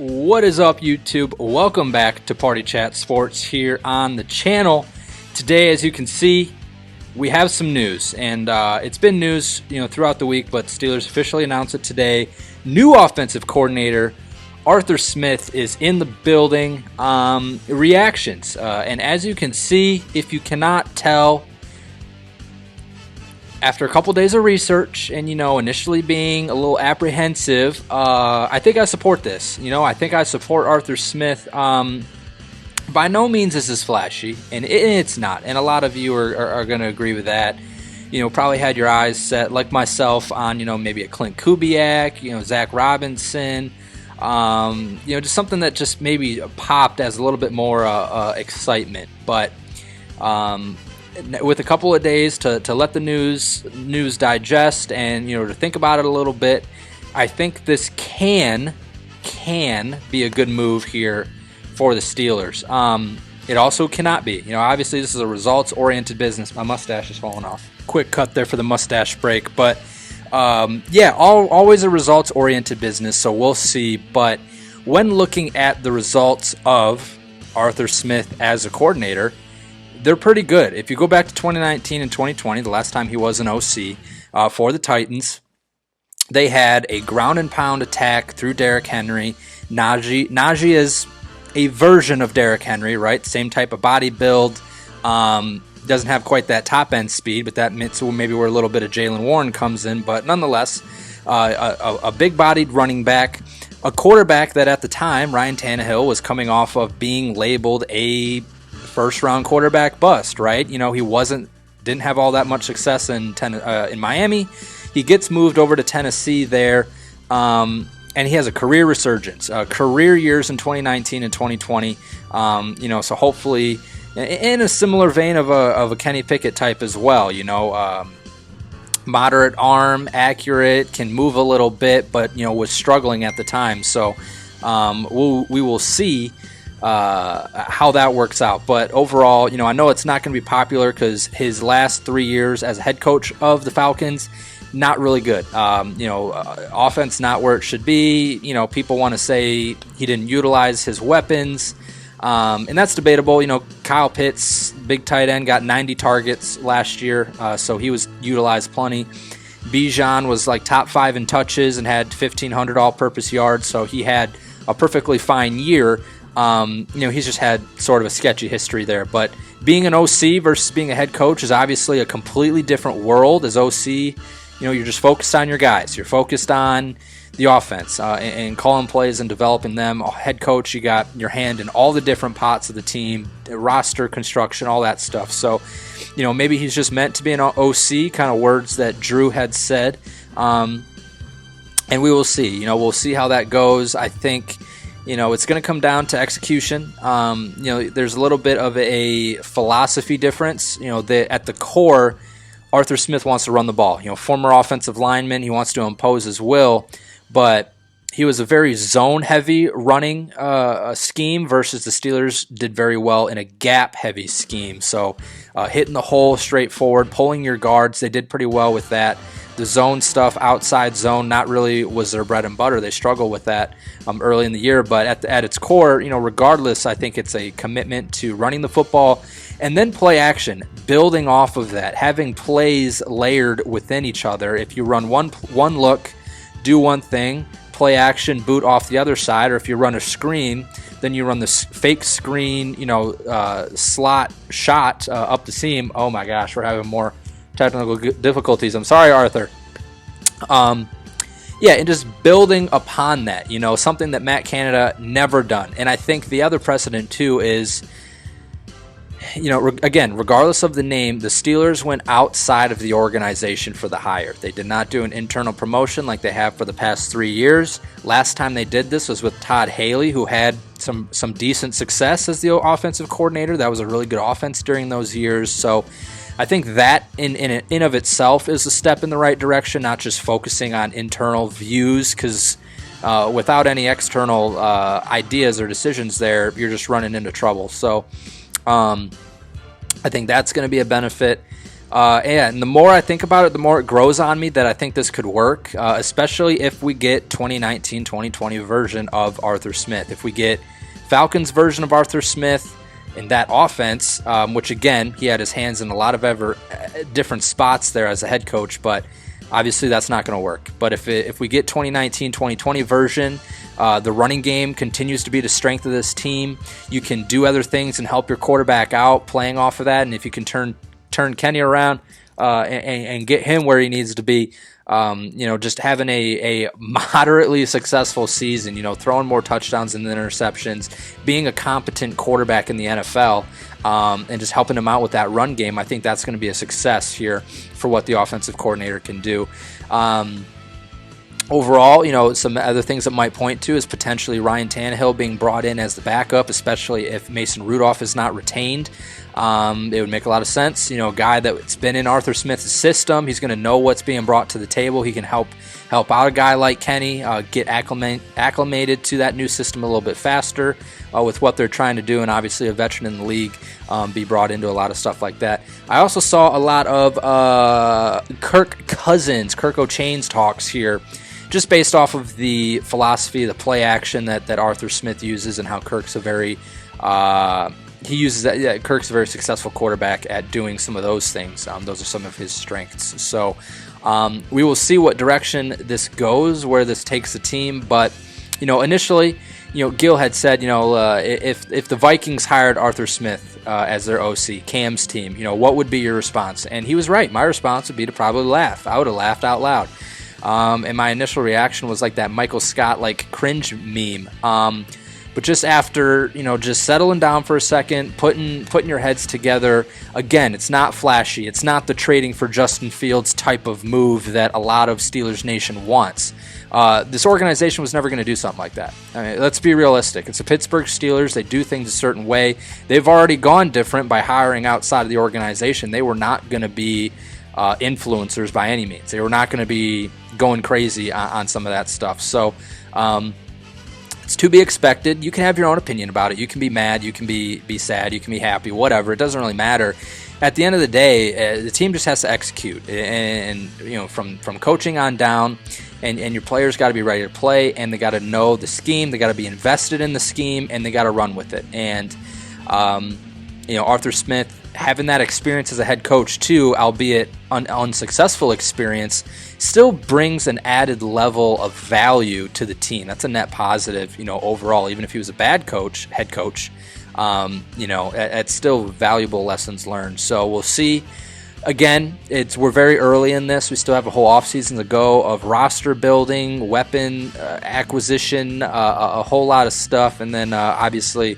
What is up, YouTube? Welcome back to Party Chat Sports here on the channel. Today, as you can see, we have some news, and it's been news, throughout the week, but Steelers officially announced it today. New offensive coordinator Arthur Smith is in the building. Reactions, and as you can see, if you cannot tell, after a couple days of research and, initially being a little apprehensive, I think I support this. I think I support Arthur Smith. By no means is this flashy, and it's not. And a lot of you are going to agree with that. Probably had your eyes set, like myself, on, maybe a Clint Kubiak, Zach Robinson, just something that just maybe popped as a little bit more excitement. But with a couple of days to let the news digest and to think about it a little bit, I think this can be a good move here for the Steelers. It also cannot be. Obviously this is a results-oriented business. My mustache is falling off. Quick cut there for the mustache break, but always a results-oriented business. So we'll see. But when looking at the results of Arthur Smith as a coordinator, they're pretty good. If you go back to 2019 and 2020, the last time he was an OC for the Titans, they had a ground and pound attack through Derrick Henry. Najee is a version of Derrick Henry, right? Same type of body build. Doesn't have quite that top end speed, but that means maybe where a little bit of Jaylen Warren comes in. But nonetheless, a big bodied running back, a quarterback that at the time, Ryan Tannehill, was coming off of being labeled a first-round quarterback bust, right? He didn't have all that much success in Miami. He gets moved over to Tennessee there, and he has a career resurgence, career years in 2019 and 2020. So hopefully, in a similar vein of a Kenny Pickett type as well. Moderate arm, accurate, can move a little bit, but was struggling at the time. So we will see how that works out. But overall, I know it's not going to be popular because his last 3 years as a head coach of the Falcons, not really good. Offense not where it should be. People want to say he didn't utilize his weapons, and that's debatable. Kyle Pitts, big tight end, got 90 targets last year, so he was utilized plenty. Bijan was like top 5 in touches and had 1,500 all-purpose yards, so he had a perfectly fine year. He's just had sort of a sketchy history there. But being an OC versus being a head coach is obviously a completely different world. As OC, you're just focused on your guys. You're focused on the offense and calling plays and developing them. Head coach, you got your hand in all the different pots of the team, the roster construction, all that stuff. So, maybe he's just meant to be an OC, kind of words that Drew had said. And we will see. We'll see how that goes. I think it's going to come down to execution. There's a little bit of a philosophy difference. At the core, Arthur Smith wants to run the ball. Former offensive lineman, he wants to impose his will, but he was a very zone-heavy running scheme versus the Steelers did very well in a gap-heavy scheme. So hitting the hole straight forward, pulling your guards, they did pretty well with that. The zone stuff, outside zone, not really was their bread and butter. They struggled with that early in the year. But at its core, regardless, I think it's a commitment to running the football and then play action, building off of that, having plays layered within each other. If you run one look, do one thing, play action, boot off the other side, or if you run a screen, then you run the fake screen, slot shot up the seam. Oh my gosh, we're having more technical difficulties. I'm sorry, Arthur. And just building upon that, something that Matt Canada never done. And I think the other precedent too is, again, regardless of the name, the Steelers went outside of the organization for the hire. They did not do an internal promotion like they have for the past 3 years. Last time they did this was with Todd Haley, who had some decent success as the offensive coordinator. That was a really good offense during those years. So I think that in of itself is a step in the right direction, not just focusing on internal views, because without any external ideas or decisions there, you're just running into trouble. So I think that's going to be a benefit. And the more I think about it, the more it grows on me that I think this could work, especially if we get 2019-2020 version of Arthur Smith. If we get Falcons version of Arthur Smith in that offense, which again, he had his hands in a lot of different spots there as a head coach, but obviously that's not going to work. But if we get 2019-2020 version, the running game continues to be the strength of this team. You can do other things and help your quarterback out playing off of that, and if you can turn Kenny around and get him where he needs to be, just having a moderately successful season, throwing more touchdowns than interceptions, being a competent quarterback in the NFL, and just helping him out with that run game, I think that's going to be a success here for what the offensive coordinator can do. Overall, some other things that might point to is potentially Ryan Tannehill being brought in as the backup, especially if Mason Rudolph is not retained. It would make a lot of sense. A guy that's been in Arthur Smith's system, he's going to know what's being brought to the table. He can help out a guy like Kenny get acclimated to that new system a little bit faster with what they're trying to do, and obviously a veteran in the league be brought into a lot of stuff like that. I also saw a lot of Kirk O'Chain's talks here, just based off of the philosophy, the play action that Arthur Smith uses, and how Kirk's a very Kirk's a very successful quarterback at doing some of those things. Those are some of his strengths. So we will see what direction this goes, where this takes the team. But initially, Gil had said, if the Vikings hired Arthur Smith as their OC, Cam's team, what would be your response? And he was right. My response would be to probably laugh. I would have laughed out loud. And my initial reaction was like that Michael Scott cringe meme. But just after, just settling down for a second, putting your heads together, again, it's not flashy. It's not the trading for Justin Fields type of move that a lot of Steelers Nation wants. This organization was never going to do something like that. I mean, let's be realistic. It's the Pittsburgh Steelers. They do things a certain way. They've already gone different by hiring outside of the organization. They were not going to be influencers by any means. They were not going to be going crazy on some of that stuff. So it's to be expected. You can have your own opinion about it. You can be mad. You can be sad. You can be happy. Whatever. It doesn't really matter. At the end of the day, the team just has to execute, and from coaching on down, and your players got to be ready to play, and they got to know the scheme. They got to be invested in the scheme, and they got to run with it. And Arthur Smith, having that experience as a head coach too, albeit unsuccessful experience, still brings an added level of value to the team. That's a net positive, overall. Even if he was a bad head coach, it's still valuable lessons learned. So we'll see. Again, we're very early in this. We still have a whole offseason to go of roster building, weapon acquisition, a whole lot of stuff, and then obviously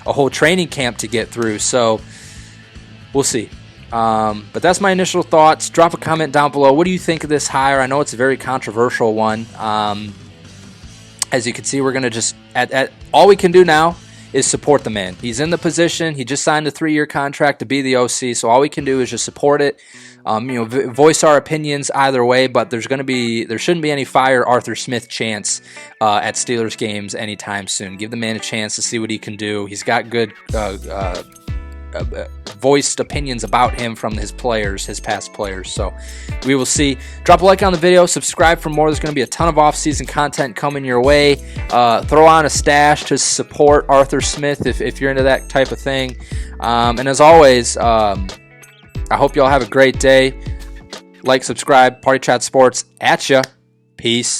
a whole training camp to get through. So we'll see. But that's my initial thoughts. Drop a comment down below. What do you think of this hire? I know it's a very controversial one. As you can see, we're going to just all we can do now is support the man. He's in the position. He just signed a 3-year contract to be the OC, so all we can do is just support it. Voice our opinions either way, but there shouldn't be any fire Arthur Smith chance at Steelers games anytime soon. Give the man a chance to see what he can do. He's got good voiced opinions about him from his past players. So we will see. Drop a like on the video, subscribe for more. There's going to be a ton of off-season content coming your way. Throw on a stash to support Arthur Smith if you're into that type of thing. And as always, I hope you all have a great day. Like, subscribe, Party Chat Sports at ya. Peace.